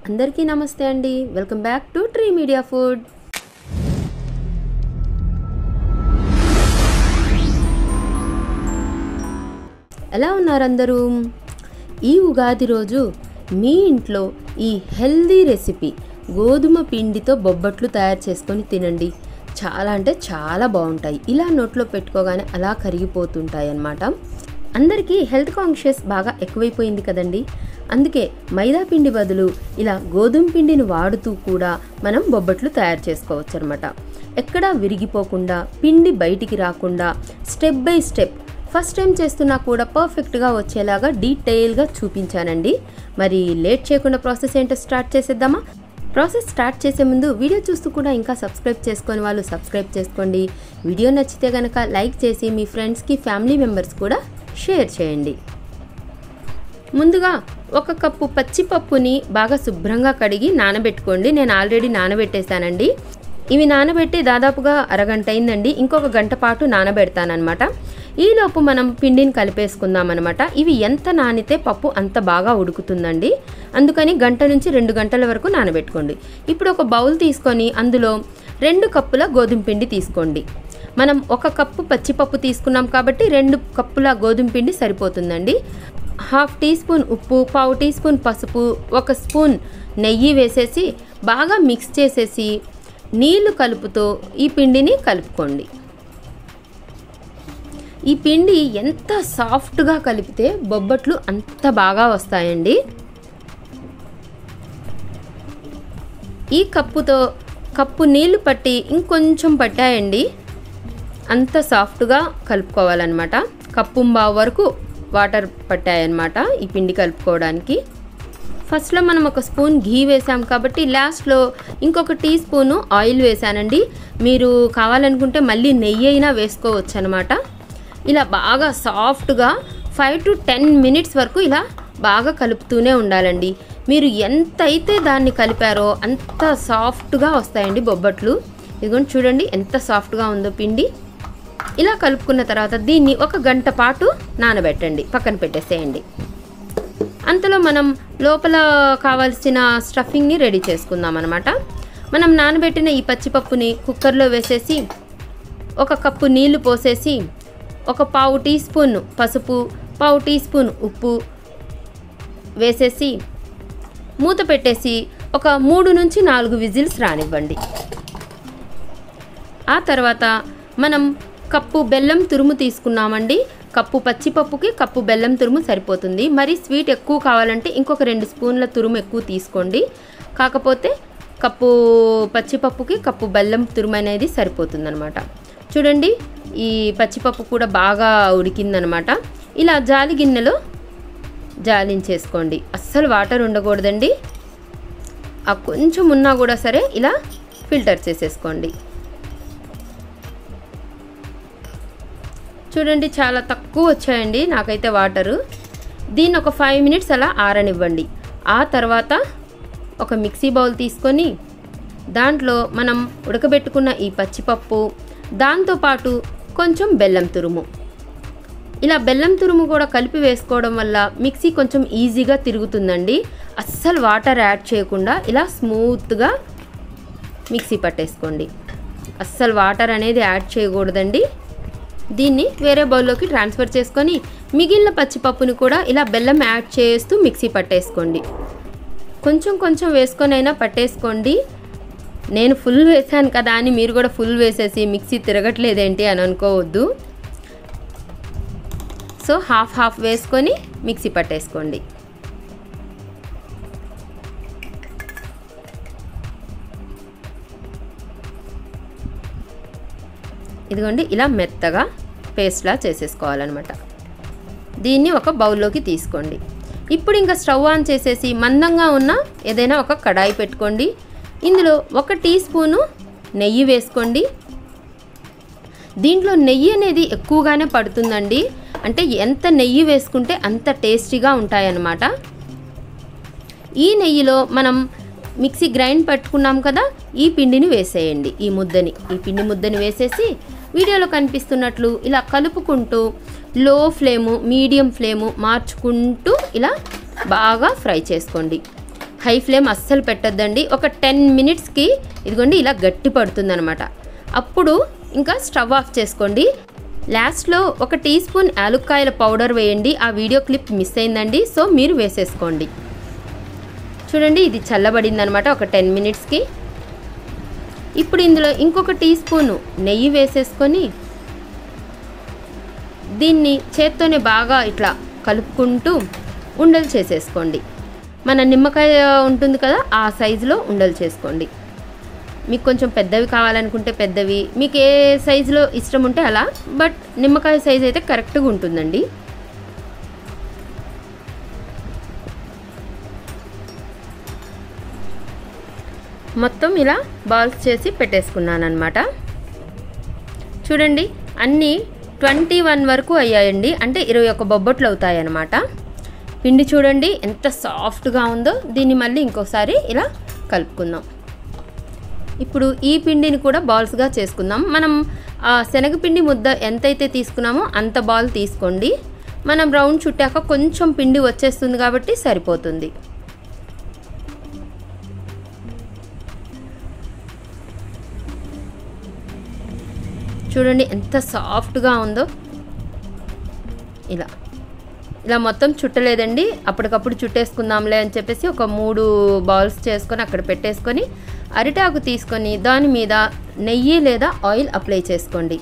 అందరికీ నమస్తే అండి. Welcome back to tree media food. ఎలా ఉన్నారు అందరూ? ఈ ఉగాది రోజు మీ ఇంట్లో ఈ హెల్దీ రెసిపీ గోధుమ పిండితో బొబ్బట్లు తయారు చేసుకొని తినండి. చాలా అంటే చాలా బాగుంటాయి. ఇలా నోట్లో పెట్టుకోగానే అలా కరిగిపోతుంటాయి అన్నమాట. అందరికీ హెల్త్ కాన్షియస్ బాగా ఎక్కువైపోయింది కదండి. అందుకే మైదా పిండి బదులు ఇలా గోధుమ పిండిని వాడుతూ కూడా మనం బొబ్బట్లు తయారు చేసుకోవచ్చు అనమాట. ఎక్కడా విరిగిపోకుండా, పిండి బయటికి రాకుండా step by step first time చేస్తున్నా కూడా పర్ఫెక్ట్గా వచ్చేలాగా డీటెయిల్గా చూపించానండి. మరి లేట్ చేయకుండా ప్రాసెస్ ఏంటో స్టార్ట్ చేసేద్దామా? ప్రాసెస్ స్టార్ట్ చేసే ముందు వీడియో చూస్తూ కూడా ఇంకా సబ్స్క్రైబ్ చేసుకొని వాళ్ళు సబ్స్క్రైబ్ చేసుకోండి. వీడియో నచ్చితే కనుక లైక్ చేసి మీ ఫ్రెండ్స్కి, ఫ్యామిలీ మెంబర్స్ కూడా షేర్ చేయండి. ముందుగా 1 కప్పు పచ్చిపప్పుని బాగా శుభ్రంగా కడిగి నానబెట్టుకోండి. నేను ఆల్రెడీ నానబెట్టేశానండి. ఇవి నానబెట్టి దాదాపుగా అరగంట అయిందండి. ఇంకొక గంట పాటు నానబెడతానమాట. ఈలోపు మనం పిండిని కలిపేసుకుందాం అనమాట. ఇవి ఎంత నానితే పప్పు అంత బాగా ఉడుకుతుందండి. అందుకని గంట నుంచి 2 గంటల వరకు నానబెట్టుకోండి. ఇప్పుడు ఒక బౌల్ తీసుకొని అందులో 2 కప్పుల గోధుమ పిండి తీసుకోండి. మనం 1 కప్పు పచ్చిపప్పు తీసుకున్నాం కాబట్టి 2 కప్పుల గోధుమ పిండి సరిపోతుందండి. 1/2 టీ స్పూన్ ఉప్పు, 1/4 టీ స్పూన్ పసుపు, 1 స్పూన్ నెయ్యి వేసేసి బాగా మిక్స్ చేసేసి నీళ్లు కలుపుతో ఈ పిండిని కలుపుకోండి. ఈ పిండి ఎంత సాఫ్ట్గా కలిపితే బొబ్బట్లు అంత బాగా వస్తాయండి. ఈ కప్పుతో కప్పు నీళ్లు పట్టి ఇంకొంచెం పట్టాయండి. అంత సాఫ్ట్గా కలుపుకోవాలన్నమాట. కప్పుంబావు వరకు వాటర్ పట్టాయన్నమాట ఈ పిండి కలుపుకోవడానికి. ఫస్ట్లో మనం 1 స్పూన్ ఘీ వేసాం కాబట్టి లాస్ట్లో ఇంకొక టీ స్పూను ఆయిల్ వేసానండి. మీరు కావాలనుకుంటే మళ్ళీ నెయ్యి అయినా వేసుకోవచ్చు అనమాట. ఇలా బాగా సాఫ్ట్గా 5 to 10 మినిట్స్ వరకు ఇలా బాగా కలుపుతూనే ఉండాలండి. మీరు ఎంతైతే దాన్ని కలిపారో అంత సాఫ్ట్గా వస్తాయండి బొబ్బట్లు. ఇదిగోండి చూడండి ఎంత సాఫ్ట్గా ఉందో పిండి. ఇలా కలుపుకున్న తర్వాత దీన్ని 1 గంట పాటు నానబెట్టండి, పక్కన పెట్టేసేయండి. అంతలో మనం లోపల కావాల్సిన స్టఫింగ్ని రెడీ చేసుకుందాం అనమాట. మనం నానబెట్టిన ఈ పచ్చిపప్పుని కుక్కర్లో వేసేసి 1 కప్పు నీళ్లు పోసేసి 1/4 టీ స్పూన్ పసుపు, 1/4 టీ స్పూన్ ఉప్పు వేసేసి మూత పెట్టేసి ఒక 3 నుంచి 4 విజిల్స్ రానివ్వండి. ఆ తర్వాత మనం కప్పు బెల్లం తురుము తీసుకున్నామండి. కప్పు పచ్చిపప్పుకి కప్పు బెల్లం తురుము సరిపోతుంది. మరి స్వీట్ ఎక్కువ కావాలంటే ఇంకొక 2 స్పూన్ల తురుము ఎక్కువ తీసుకోండి. కాకపోతే కప్పు పచ్చిపప్పుకి కప్పు బెల్లం తురుము అనేది సరిపోతుంది అనమాట. చూడండి ఈ పచ్చిపప్పు కూడా బాగా ఉడికిందనమాట. ఇలా జాలి గిన్నెలో జాలించేసుకోండి. అస్సలు వాటర్ ఉండకూడదండి. ఆ కొంచెం ఉన్నా కూడా సరే ఇలా ఫిల్టర్ చేసేసుకోండి. చూడండి చాలా తక్కువ వచ్చాయండి నాకైతే వాటరు. దీన్ని ఒక 5 మినిట్స్ అలా ఆరనివ్వండి. ఆ తర్వాత ఒక మిక్సీ బౌల్ తీసుకొని దాంట్లో మనం ఉడకబెట్టుకున్న ఈ పచ్చిపప్పు, దాంతోపాటు కొంచెం బెల్లం తురుము, ఇలా బెల్లం తురుము కూడా కలిపి వేసుకోవడం వల్ల మిక్సీ కొంచెం ఈజీగా తిరుగుతుందండి. అస్సలు వాటర్ యాడ్ చేయకుండా ఇలా స్మూత్గా మిక్సీ పట్టేసుకోండి. అస్సలు వాటర్ అనేది యాడ్ చేయకూడదండి. దీన్ని వేరే బౌల్లోకి ట్రాన్స్ఫర్ చేసుకొని మిగిలిన పచ్చిపప్పుని కూడా ఇలా బెల్లం యాడ్ చేస్తూ మిక్సీ పట్టేసుకోండి. కొంచెం కొంచెం వేసుకొని అయినా పట్టేసుకోండి. నేను ఫుల్ వేసాను కదా అని మీరు కూడా ఫుల్ వేసేసి మిక్సీ తిరగట్లేదేంటి అని అనుకోవద్దు. సో హాఫ్ వేసుకొని మిక్సీ పట్టేసుకోండి. ఇదిగోండి ఇలా మెత్తగా పేస్ట్లా చేసేసుకోవాలన్నమాట. దీన్ని ఒక బౌల్లోకి తీసుకోండి. ఇప్పుడు ఇంకా స్టవ్ ఆన్ చేసేసి మందంగా ఉన్న ఏదైనా ఒక కడాయి పెట్టుకోండి. ఇందులో 1 టీ స్పూను నెయ్యి వేసుకోండి. దీంట్లో నెయ్యి అనేది ఎక్కువగానే పడుతుందండి. అంటే ఎంత నెయ్యి వేసుకుంటే అంత టేస్టీగా ఉంటాయన్నమాట. ఈ నెయ్యిలో మనం మిక్సీ గ్రైండ్ పట్టుకున్నాం కదా, ఈ పిండిని వేసేయండి. ఈ పిండి ముద్దని వేసేసి వీడియోలో కనిపిస్తున్నట్లు ఇలా కలుపుకుంటూ లో ఫ్లేము, మీడియం ఫ్లేము మార్చుకుంటూ ఇలా బాగా ఫ్రై చేసుకోండి. హై ఫ్లేమ్ అస్సలు పెట్టొద్దండి. ఒక 10 మినిట్స్కి ఇదిగోండి ఇలా గట్టి పడుతుందనమాట. అప్పుడు ఇంకా స్టవ్ ఆఫ్ చేసుకోండి. లాస్ట్లో 1 టీ స్పూన్ యాలుక్కాయల పౌడర్ వేయండి. ఆ వీడియో క్లిప్ మిస్ అయిందండి, సో మీరు వేసేసుకోండి. చూడండి ఇది చల్లబడిందనమాట ఒక 10 మినిట్స్కి. ఇప్పుడు ఇందులో ఇంకొక టీ స్పూను నెయ్యి వేసేసుకొని దీన్ని చేత్తోనే బాగా ఇట్లా కలుపుకుంటూ ఉండలు చేసేసుకోండి. మన నిమ్మకాయ ఉంటుంది కదా, ఆ సైజులో ఉండలు చేసుకోండి. మీకు కొంచెం పెద్దవి కావాలనుకుంటే పెద్దవి, మీకు ఏ సైజులో ఇష్టం ఉంటే అలా, బట్ నిమ్మకాయ సైజు అయితే కరెక్ట్గా ఉంటుందండి. మొత్తం ఇలా బాల్స్ చేసి పెట్టేసుకున్నాను అనమాట. చూడండి అన్నీ 21 వరకు అయ్యాయండి, అంటే 21 బొబ్బట్లు అవుతాయి అన్నమాట. పిండి చూడండి ఎంత సాఫ్ట్గా ఉందో. దీన్ని మళ్ళీ ఇంకోసారి ఇలా కలుపుకుందాం. ఇప్పుడు ఈ పిండిని కూడా బాల్స్గా చేసుకుందాం. మనం శనగపిండి ముద్ద ఎంతైతే తీసుకున్నామో అంత బాల్ తీసుకోండి. మనం రౌండ్ చుట్టాక కొంచెం పిండి వచ్చేస్తుంది కాబట్టి సరిపోతుంది. చూడండి ఎంత సాఫ్ట్గా ఉందో. ఇలా మొత్తం చుట్టలేదండి, అప్పటికప్పుడు చుట్టేసుకుందాంలే అని చెప్పేసి ఒక 3 బాల్స్ చేసుకొని అక్కడ పెట్టేసుకొని అరిటాకు తీసుకొని దాని మీద నెయ్యి లేదా ఆయిల్ అప్లై చేసుకోండి.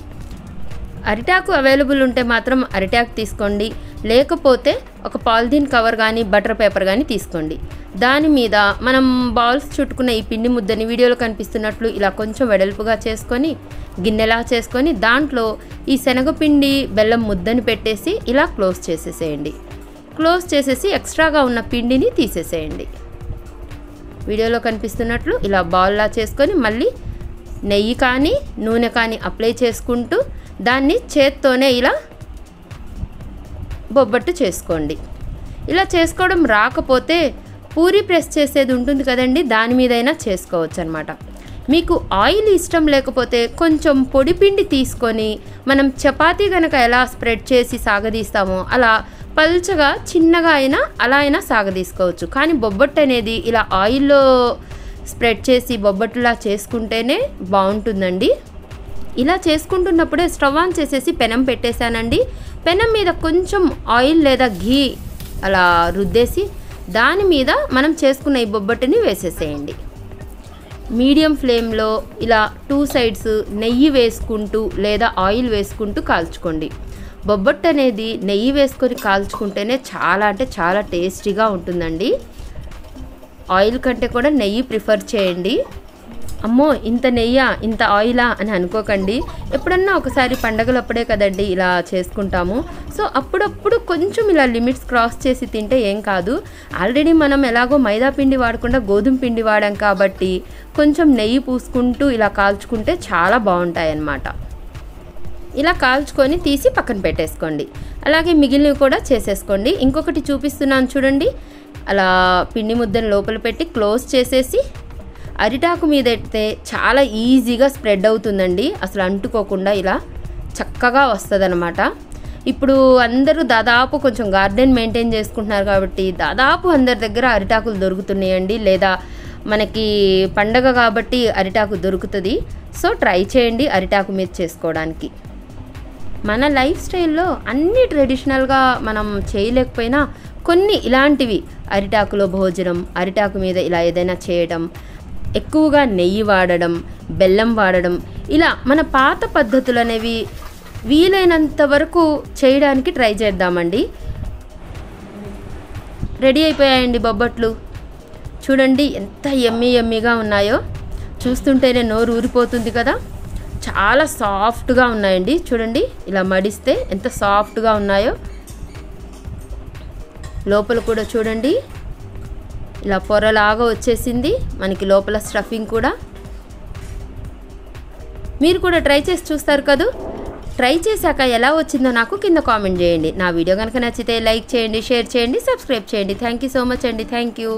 అరిటాకు అవైలబుల్ ఉంటే మాత్రం అరిటాకు తీసుకోండి, లేకపోతే ఒక పాలిథిన్ కవర్ కానీ బటర్ పేపర్ కానీ తీసుకోండి. దాని మీద మనం బాల్స్ చుట్టుకున్న ఈ పిండి ముద్దని వీడియోలో కనిపిస్తున్నట్లు ఇలా కొంచెం వెడల్పుగా చేసుకొని గిన్నెలా చేసుకొని దాంట్లో ఈ శనగపిండి బెల్లం ముద్దని పెట్టేసి ఇలా క్లోజ్ చేసేసేయండి. క్లోజ్ చేసేసి ఎక్స్ట్రాగా ఉన్న పిండిని తీసేసేయండి. వీడియోలో కనిపిస్తున్నట్లు ఇలా బాల్లా చేసుకొని మళ్ళీ నెయ్యి కానీ నూనె కానీ అప్లై చేసుకుంటూ దాన్ని చేత్తోనే ఇలా బొబ్బట్టు చేసుకోండి. ఇలా చేసుకోవడం రాకపోతే పూరి ప్రెస్ చేసేది ఉంటుంది కదండి, దాని మీదైనా చేసుకోవచ్చు అనమాట. మీకు ఆయిల్ ఇష్టం లేకపోతే కొంచెం పొడిపిండి తీసుకొని మనం చపాతీ కనుక ఎలా స్ప్రెడ్ చేసి సాగదీస్తామో అలా పల్చగా చిన్నగా అయినా అలా అయినా సాగదీసుకోవచ్చు. కానీ బొబ్బట్టు అనేది ఇలా ఆయిల్లో స్ప్రెడ్ చేసి బొబ్బట్టులా చేసుకుంటేనే బాగుంటుందండి. ఇలా చేసుకుంటున్నప్పుడే స్టవ్ ఆన్ చేసేసి పెనం పెట్టేశానండి. పెనం మీద కొంచెం ఆయిల్ లేదా ఘీ అలా రుద్దేసి దాని మీద మనం చేసుకున్న ఈ బొబ్బట్టుని వేసేసేయండి. మీడియం ఫ్లేమ్లో ఇలా 2 సైడ్స్ నెయ్యి వేసుకుంటూ లేదా ఆయిల్ వేసుకుంటూ కాల్చుకోండి. బొబ్బట్టు అనేది నెయ్యి వేసుకొని కాల్చుకుంటేనే చాలా అంటే చాలా టేస్టీగా ఉంటుందండి. ఆయిల్ కంటే కూడా నెయ్యి ప్రిఫర్ చేయండి. అమ్మో ఇంత నెయ్యా ఇంత ఆయిలా అని అనుకోకండి. ఎప్పుడన్నా ఒకసారి పండగలప్పుడే కదండి ఇలా చేసుకుంటాము. సో అప్పుడప్పుడు కొంచెం ఇలా లిమిట్స్ క్రాస్ చేసి తింటే ఏం కాదు. ఆల్రెడీ మనం ఎలాగో మైదా పిండి వాడకుండా గోధుమ పిండి వాడాం కాబట్టి కొంచెం నెయ్యి పూసుకుంటూ ఇలా కాల్చుకుంటే చాలా బాగుంటాయి అన్నమాట. ఇలా కాల్చుకొని తీసి పక్కన పెట్టేసుకోండి. అలాగే మిగిలినవి కూడా చేసేసుకోండి. ఇంకొకటి చూపిస్తున్నాను చూడండి. అలా పిండి ముద్దను లోపల పెట్టి క్లోజ్ చేసేసి అరిటాకు మీద ఎడితే చాలా ఈజీగా స్ప్రెడ్ అవుతుందండి. అసలు అంటుకోకుండా ఇలా చక్కగా వస్తుంది అనమాట. ఇప్పుడు అందరూ దాదాపు కొంచెం గార్డెన్ మెయింటైన్ చేసుకుంటున్నారు కాబట్టి దాదాపు అందరి దగ్గర అరిటాకులు దొరుకుతున్నాయండి. లేదా మనకి పండగ కాబట్టి అరిటాకు దొరుకుతుంది. సో ట్రై చేయండి అరిటాకు మీద చేసుకోవడానికి. మన లైఫ్ స్టైల్లో అన్నీ ట్రెడిషనల్గా మనం చేయలేకపోయినా కొన్ని ఇలాంటివి అరిటాకులో భోజనం, అరిటాకు మీద ఇలా ఏదైనా చేయడం, ఎక్కువగా నెయ్యి వాడడం, బెల్లం వాడడం, ఇలా మన పాత పద్ధతులు అనేవి వీలైనంత వరకు చేయడానికి ట్రై చేద్దామండి. రెడీ అయిపోయాయండి బొబ్బట్లు. చూడండి ఎంత యమ్మీగా ఉన్నాయో. చూస్తుంటేనే నోరు ఊరిపోతుంది కదా. చాలా సాఫ్ట్గా ఉన్నాయండి. చూడండి ఇలా మడిస్తే ఎంత సాఫ్ట్గా ఉన్నాయో. లోపల కూడా చూడండి ఇలా పొరలాగా వచ్చేసింది మనకి లోపల స్టఫింగ్ కూడా. మీరు కూడా ట్రై చేసి చూస్తారు కదా. ట్రై చేశాక ఎలా వచ్చిందో నాకు కింద కామెంట్ చేయండి. నా వీడియో కనుక నచ్చితే లైక్ చేయండి, షేర్ చేయండి, సబ్స్క్రైబ్ చేయండి. థ్యాంక్ యూ సో మచ్ అండి. Thank you.